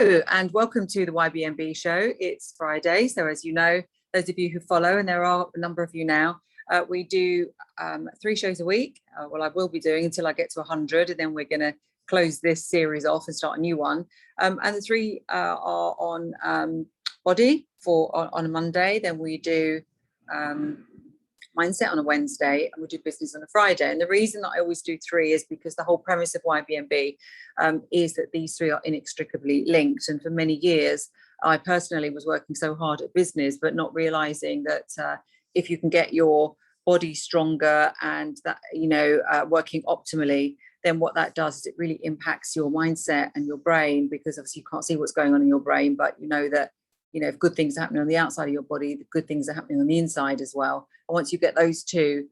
Hello and welcome to the YBMB Show. It's Friday, so as you know, those of you who follow, and there are a number of you now, we do 3 shows a week. Well, I will be doing until I get to 100, and then we're going to close this series off and start a new one. And the 3 are on body on a Monday. Then we do mindset on a Wednesday, and we do business on a Friday. And the reason that I always do 3 is because the whole premise of YBMB is that these 3 are inextricably linked. And for many years, I personally was working so hard at business, but not realizing that if you can get your body stronger and that, working optimally, then what that does is it really impacts your mindset and your brain, because obviously you can't see what's going on in your brain, but you know that if good things are happening on the outside of your body, the good things are happening on the inside as well. And once you get those 2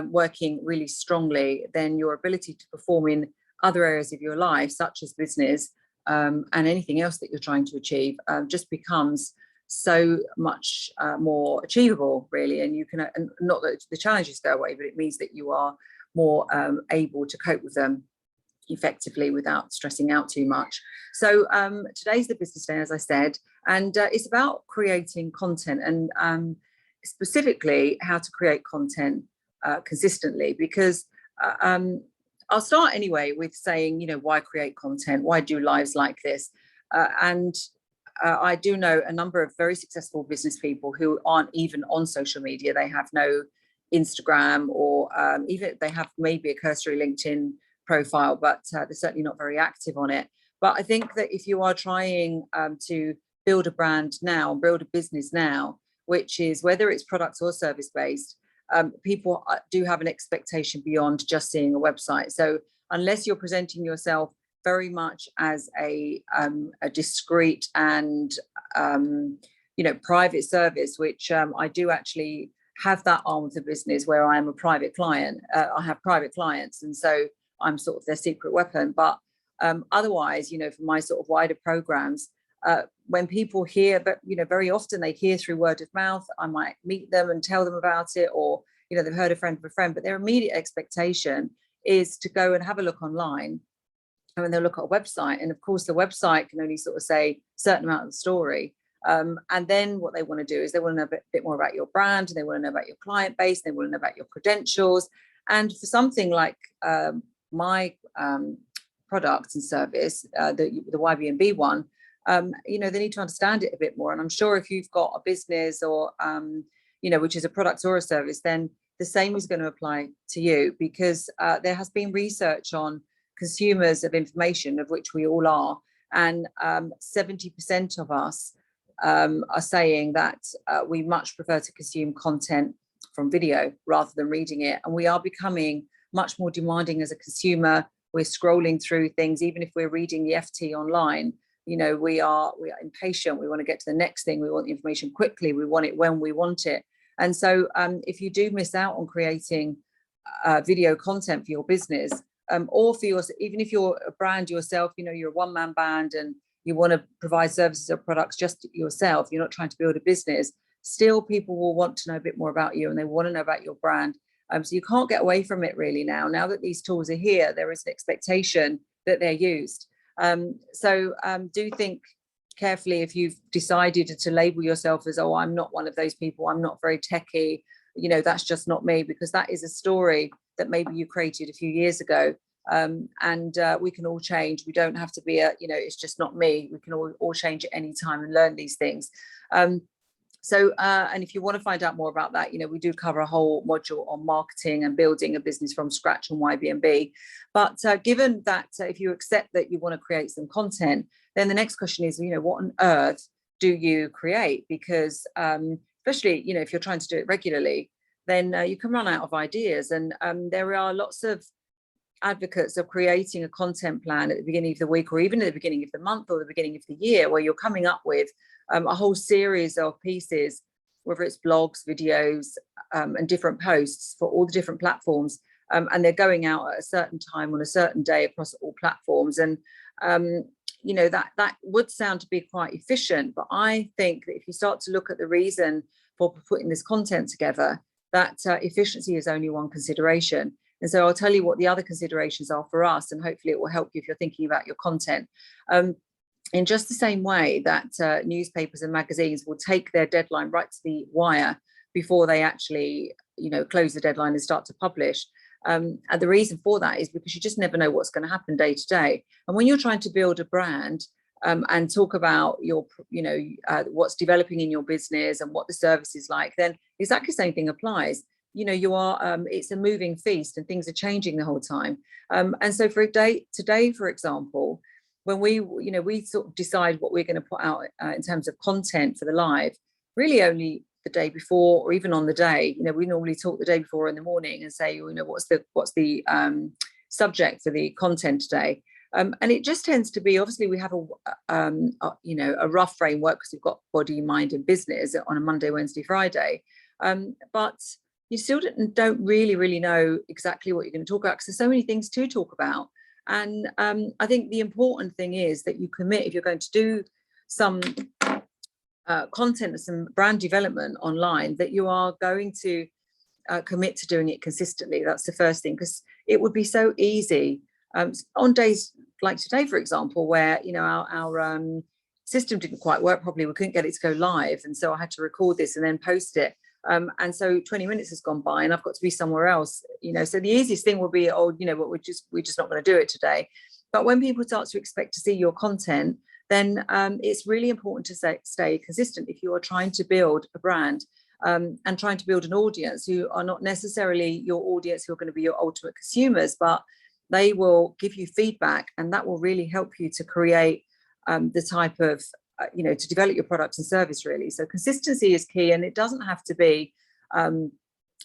working really strongly, then your ability to perform in other areas of your life, such as business and anything else that you're trying to achieve, just becomes so much more achievable, really. And you can, and not that the challenges go away, but it means that you are more able to cope with them effectively without stressing out too much. So today's the business day, as I said, and it's about creating content, and specifically how to create content consistently, because I'll start anyway with saying, why create content? Why do lives like this? And I do know a number of very successful business people who aren't even on social media. They have no Instagram, or even they have maybe a cursory LinkedIn profile, but they're certainly not very active on it. But I think that if you are trying to build a brand now, build a business now, which is whether it's products or service based, people do have an expectation beyond just seeing a website. So unless you're presenting yourself very much as a discreet and private service, which I do actually have that arm of the business where I am a private client. I have private clients, and so I'm sort of their secret weapon. But otherwise, for my sort of wider programs, when people hear, but very often they hear through word of mouth. I might meet them and tell them about it, or they've heard a friend of a friend, but their immediate expectation is to go and have a look online, and then they'll look at a website, and of course the website can only sort of say a certain amount of the story. And then what they want to do is they want to know a bit more about your brand, and they want to know about your client base, and they want to know about your credentials. And for something like my product and service, the YBMB one, they need to understand it a bit more. And I'm sure if you've got a business or which is a product or a service, then the same is going to apply to you, because there has been research on consumers of information, of which we all are, and 70% of us are saying that we much prefer to consume content from video rather than reading it. And we are becoming much more demanding as a consumer. We're scrolling through things, even if we're reading the FT online. We are impatient. We want to get to the next thing. We want the information quickly. We want it when we want it. And so if you do miss out on creating video content for your business, or for your, even if you're a brand yourself, you're a one-man band and you want to provide services or products just yourself, you're not trying to build a business, still people will want to know a bit more about you, and they want to know about your brand. So you can't get away from it really now. Now that these tools are here, there is an expectation that they're used. So do think carefully if you've decided to label yourself as, oh, I'm not one of those people, I'm not very techie, that's just not me, because that is a story that maybe you created a few years ago. And we can all change. We don't have to be it's just not me. We can all change at any time and learn these things. And if you want to find out more about that, we do cover a whole module on marketing and building a business from scratch on YBMB. But given that if you accept that you want to create some content, then the next question is, what on earth do you create? Because especially, if you're trying to do it regularly, then you can run out of ideas. And there are lots of advocates of creating a content plan at the beginning of the week, or even at the beginning of the month, or the beginning of the year, where you're coming up with a whole series of pieces, whether it's blogs, videos, and different posts for all the different platforms, and they're going out at a certain time on a certain day across all platforms. And that would sound to be quite efficient, but I think that if you start to look at the reason for putting this content together, that efficiency is only one consideration. And so I'll tell you what the other considerations are for us, and hopefully it will help you if you're thinking about your content. in just the same way that newspapers and magazines will take their deadline right to the wire before they actually, close the deadline and start to publish. And the reason for that is because you just never know what's going to happen day to day. And when you're trying to build a brand and talk about your, what's developing in your business and what the service is like, then exactly the same thing applies. It's a moving feast and things are changing the whole time. And so for today, for example, when we sort of decide what we're going to put out in terms of content for the live, really only the day before or even on the day. We normally talk the day before in the morning and say, what's the subject for the content today. And it just tends to be, obviously we have a rough framework because we've got body, mind and business on a Monday, Wednesday, Friday. But you still don't really know exactly what you're going to talk about because there's so many things to talk about. And I think the important thing is that you commit, if you're going to do some content and some brand development online, that you are going to commit to doing it consistently. That's the first thing, because it would be so easy on days like today, for example, where our system didn't quite work properly. We couldn't get it to go live, and so I had to record this and then post it. And so 20 minutes has gone by and I've got to be somewhere else, so the easiest thing will be, but we're just not going to do it today. But when people start to expect to see your content, then it's really important to stay consistent if you are trying to build a brand and trying to build an audience who are not necessarily your audience who are going to be your ultimate consumers, but they will give you feedback and that will really help you to create the type of to develop your products and service, really. So consistency is key, and it doesn't have to be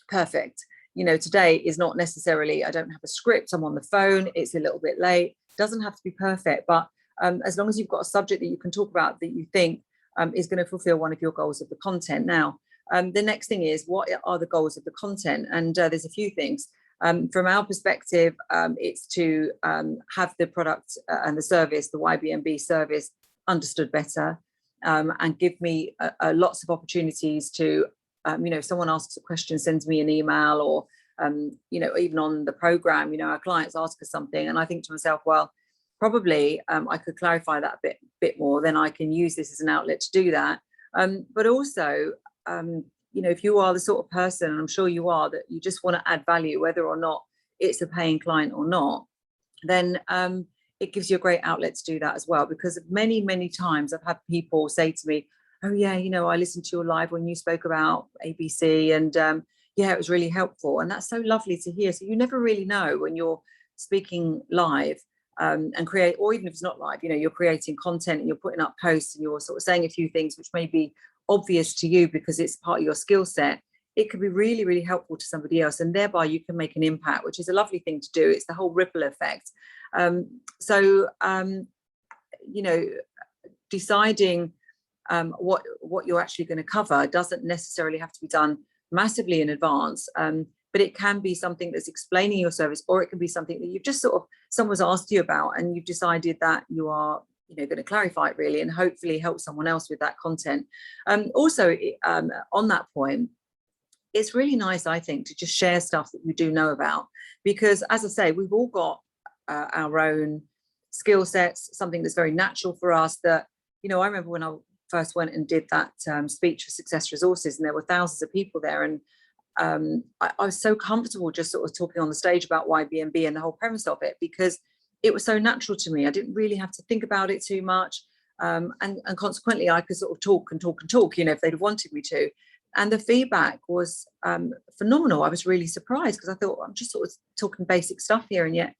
perfect. Today is not necessarily, I don't have a script, I'm on the phone, it's a little bit late. It doesn't have to be perfect, but as long as you've got a subject that you can talk about that you think is going to fulfill one of your goals of the content. Now, the next thing is, what are the goals of the content? And there's a few things. From our perspective, it's to have the product and the service, the YBMB service, understood better, and give me lots of opportunities to, if someone asks a question, sends me an email, or even on the program, our clients ask us something and I think to myself, well, probably I could clarify that a bit more, then I can use this as an outlet to do that. But also, if you are the sort of person, and I'm sure you are, that you just want to add value, whether or not it's a paying client or not, then it gives you a great outlet to do that as well. Because many times I've had people say to me, oh yeah, I listened to your live when you spoke about ABC, and yeah, it was really helpful. And that's so lovely to hear. So you never really know when you're speaking live and create, or even if it's not live, you're creating content and you're putting up posts and you're sort of saying a few things which may be obvious to you because it's part of your skill set. It could be really, really helpful to somebody else, and thereby you can make an impact, which is a lovely thing to do. It's the whole ripple effect. Deciding what you're actually going to cover doesn't necessarily have to be done massively in advance, but it can be something that's explaining your service, or it can be something that you've just sort of, someone's asked you about and you've decided that you are going to clarify it, really, and hopefully help someone else with that content. Also, on that point, it's really nice, I think, to just share stuff that you do know about, because as I say, we've all got our own skill sets, something that's very natural for us. That, I remember when I first went and did that speech for Success Resources, and there were thousands of people there, and I was so comfortable just sort of talking on the stage about YBMB and the whole premise of it, because it was so natural to me. I didn't really have to think about it too much, and consequently I could sort of talk, if they'd wanted me to. And the feedback was phenomenal. I was really surprised, because I thought, I'm just sort of talking basic stuff here, and yet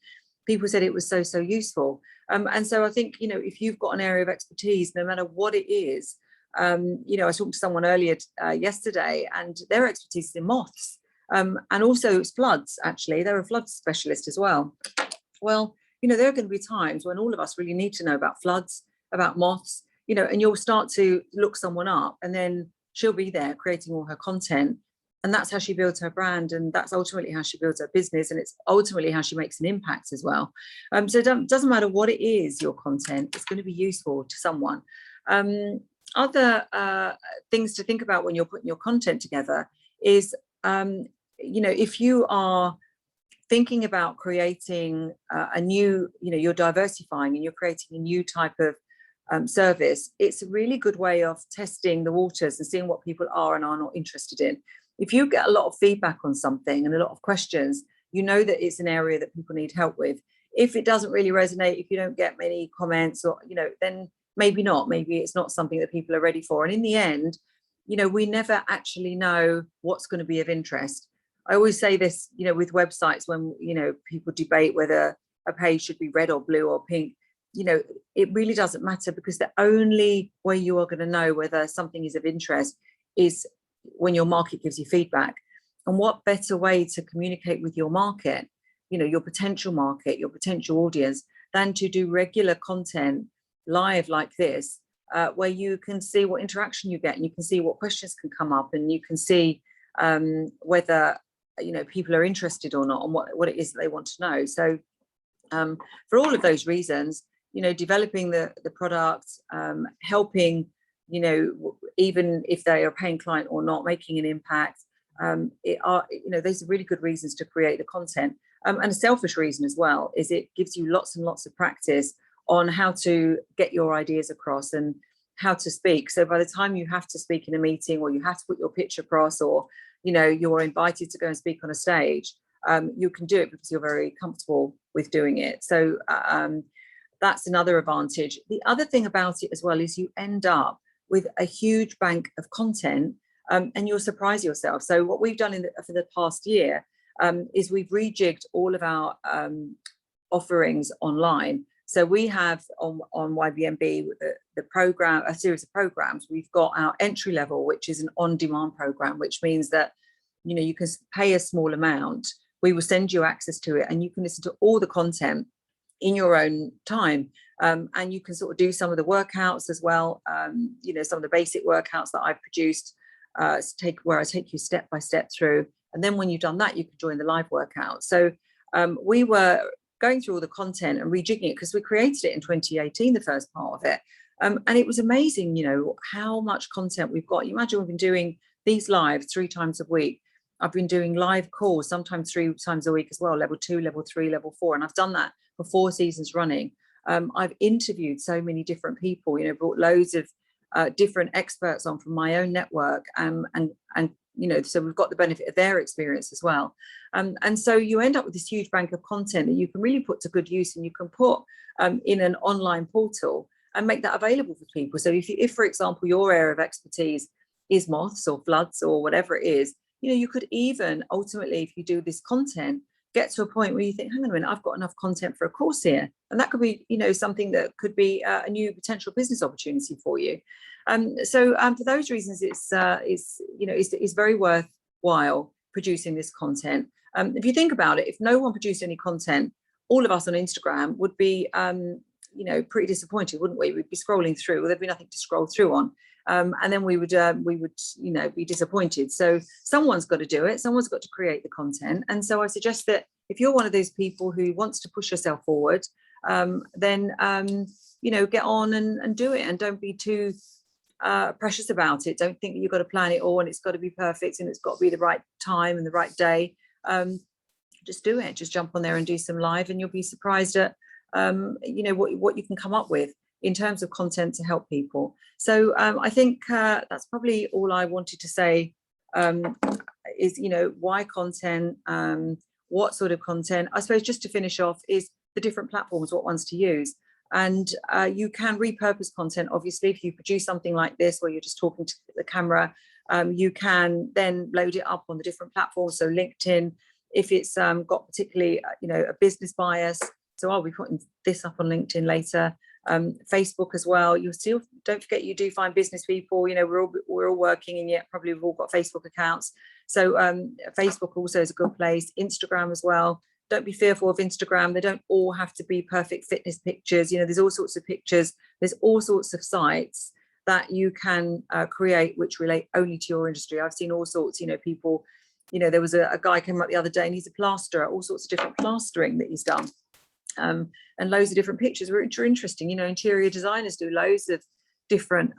people said it was so useful. And so I think, if you've got an area of expertise, no matter what it is, I was talking to someone earlier yesterday, and their expertise is in moths, and also it's floods. Actually, they're a flood specialist as well. Well, there are going to be times when all of us really need to know about floods, about moths, and you'll start to look someone up, and then she'll be there creating all her content. And that's how she builds her brand, and that's ultimately how she builds her business, and it's ultimately how she makes an impact as well. So it doesn't matter what it is, your content, it's going to be useful to someone. Other things to think about when you're putting your content together is, if you are thinking about creating a new, you're diversifying and you're creating a new type of service, it's a really good way of testing the waters and seeing what people are and are not interested in. If you get a lot of feedback on something and a lot of questions, you know that it's an area that people need help with. If it doesn't really resonate, if you don't get many comments, or then maybe not, maybe it's not something that people are ready for. And in the end, we never actually know what's going to be of interest. I always say this, with websites, when people debate whether a page should be red or blue or pink, it really doesn't matter, because the only way you are going to know whether something is of interest is when your market gives you feedback. And what better way to communicate with your market, your potential market, your potential audience, than to do regular content live like this, where you can see what interaction you get, and you can see what questions can come up, and you can see whether people are interested or not, and what it is that they want to know. So for all of those reasons, developing the product, helping, even if they are a paying client or not, making an impact, those are really good reasons to create the content. And a selfish reason as well is it gives you lots and lots of practice on how to get your ideas across and how to speak. So by the time you have to speak in a meeting, or you have to put your pitch across, or you're invited to go and speak on a stage, you can do it because you're very comfortable with doing it. So that's another advantage. The other thing about it as well is you end up with a huge bank of content, and you'll surprise yourself. So what we've done for the past year is we've rejigged all of our offerings online. So we have on YBMB the program, a series of programs. We've got our entry level, which is an on-demand program, which means that you can pay a small amount. We will send you access to it, and you can listen to all the content in your own time, and you can sort of do some of the workouts as well. Some of the basic workouts that I've produced, where I take you step by step through, and then when you've done that, you can join the live workout. So we were going through all the content and rejigging it, because we created it in 2018, the first part of it, and it was amazing, how much content we've got. You imagine we've been doing these live 3 times a week. I've been doing live calls sometimes 3 times a week as well, level 2, level 3, level 4, and I've done that for 4 seasons running. I've interviewed so many different people, brought loads of different experts on from my own network, and so we've got the benefit of their experience as well. And so you end up with this huge bank of content that you can really put to good use, and you can put in an online portal and make that available for people. So if for example, your area of expertise is moths or floods or whatever it is, you could even ultimately, if you do this content, get to a point where you think, hang on a minute, I've got enough content for a course here. And that could be, something that could be a new potential business opportunity for you. So for those reasons, it's very worthwhile producing this content. If you think about it, if no one produced any content, all of us on Instagram would be, pretty disappointed, wouldn't we? We'd be scrolling through, well, there'd be nothing to scroll through on. And then we would be disappointed. So someone's got to do it. Someone's got to create the content. And so I suggest that if you're one of those people who wants to push yourself forward, then get on and do it, and don't be too precious about it. Don't think that you've got to plan it all and it's got to be perfect and it's got to be the right time and the right day. Just do it. Just jump on there and do some live, and you'll be surprised at what you can come up with in terms of content to help people. So I think that's probably all I wanted to say, is, why content, what sort of content. I suppose just to finish off is the different platforms, what ones to use. And you can repurpose content, obviously. If you produce something like this where you're just talking to the camera, you can then load it up on the different platforms. So LinkedIn, if it's got particularly, a business bias. So I'll be putting this up on LinkedIn later. Facebook as well. You'll still, don't forget, you do find business people. We're all working, and yet probably we've all got Facebook accounts. So Facebook also is a good place. Instagram as well. Don't be fearful of Instagram. They don't all have to be perfect fitness pictures. There's all sorts of pictures. There's all sorts of sites that you can create which relate only to your industry. I've seen all sorts. People. There was a guy came up the other day, and he's a plasterer. All sorts of different plastering that he's done. And loads of different pictures, which are interesting. Interior designers do loads of different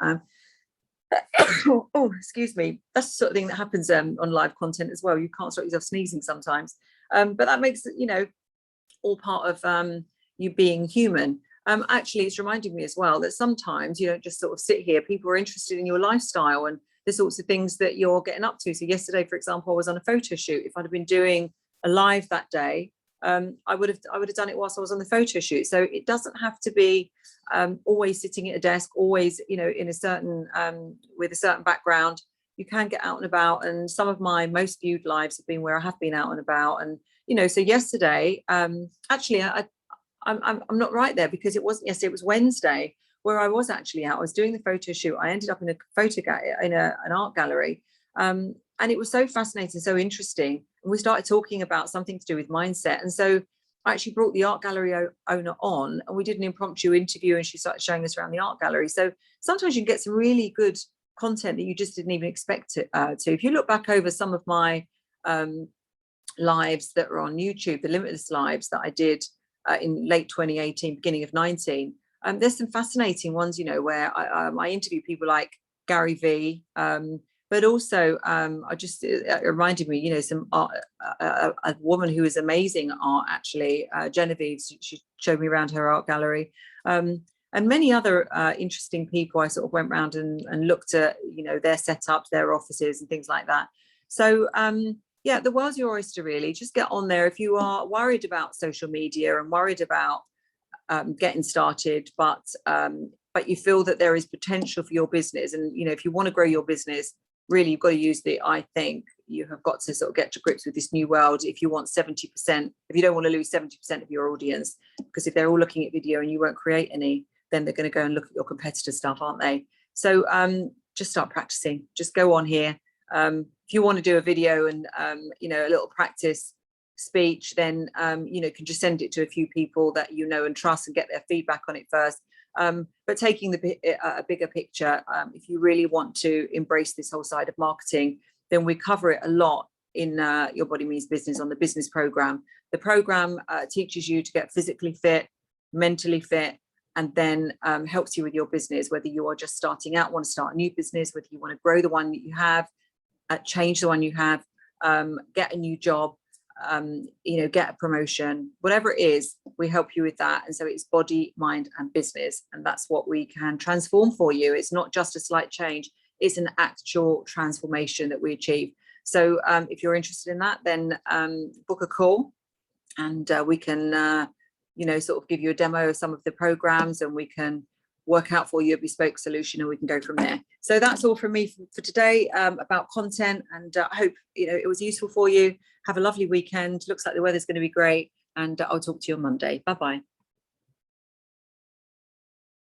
excuse me, that's the sort of thing that happens on live content as well. You can't stop yourself sneezing sometimes, but that makes it all part of you being human. Actually, it's reminding me as well that sometimes you don't just sort of sit here. People are interested in your lifestyle and the sorts of things that you're getting up to. So yesterday, for example, I was on a photo shoot. If I'd have been doing a live that day, I would have done it whilst I was on the photo shoot. So it doesn't have to be always sitting at a desk, always, you know, in a certain with a certain background. You can get out and about, and some of my most viewed lives have been where I have been out and about. And you know, so yesterday, actually, I'm not right there, because it wasn't yesterday, it was Wednesday, where I was actually out. I was doing the photo shoot. I ended up in a photo in an art gallery, and it was so fascinating, so interesting. And we started talking about something to do with mindset. And so I actually brought the art gallery owner on, and we did an impromptu interview, and she started showing us around the art gallery. So sometimes you can get some really good content that you just didn't even expect to. If you look back over some of my lives that are on YouTube, the Limitless lives that I did in late 2018, beginning of 19, there's some fascinating ones, you know, where I interview people like Gary V, but also it reminded me, you know, some art, a woman who is amazing at art, actually, Genevieve. She showed me around her art gallery, and many other interesting people. I sort of went around and looked at, you know, their setups, their offices and things like that. So yeah, the world's your oyster, really. Just get on there. If you are worried about social media and worried about getting started, but you feel that there is potential for your business, and you know, if you want to grow your business, really, you've got to use I think you have got to sort of get to grips with this new world. If you want 70%, if you don't want to lose 70% of your audience, because if they're all looking at video and you won't create any, then they're going to go and look at your competitor stuff, aren't they? So just start practicing. Just go on here. If you want to do a video and you know, a little practice speech, then you know, can just send it to a few people that you know and trust and get their feedback on it first. But taking a bigger picture, if you really want to embrace this whole side of marketing, then we cover it a lot in Your Body Means Business on the business program. The program teaches you to get physically fit, mentally fit, and then helps you with your business, whether you are just starting out, want to start a new business, whether you want to grow the one that you have, change the one you have, get a new job, you know, get a promotion, whatever it is, we help you with that. And so it's body, mind, and business. And that's what we can transform for you. It's not just a slight change, it's an actual transformation that we achieve. So if you're interested in that, then book a call, and we can, you know, sort of give you a demo of some of the programs, and we can work out for you a bespoke solution, and we can go from there. So that's all from me for today about content, and I hope, you know, it was useful for you. Have a lovely weekend. Looks like the weather's going to be great, and I'll talk to you on Monday. Bye-bye.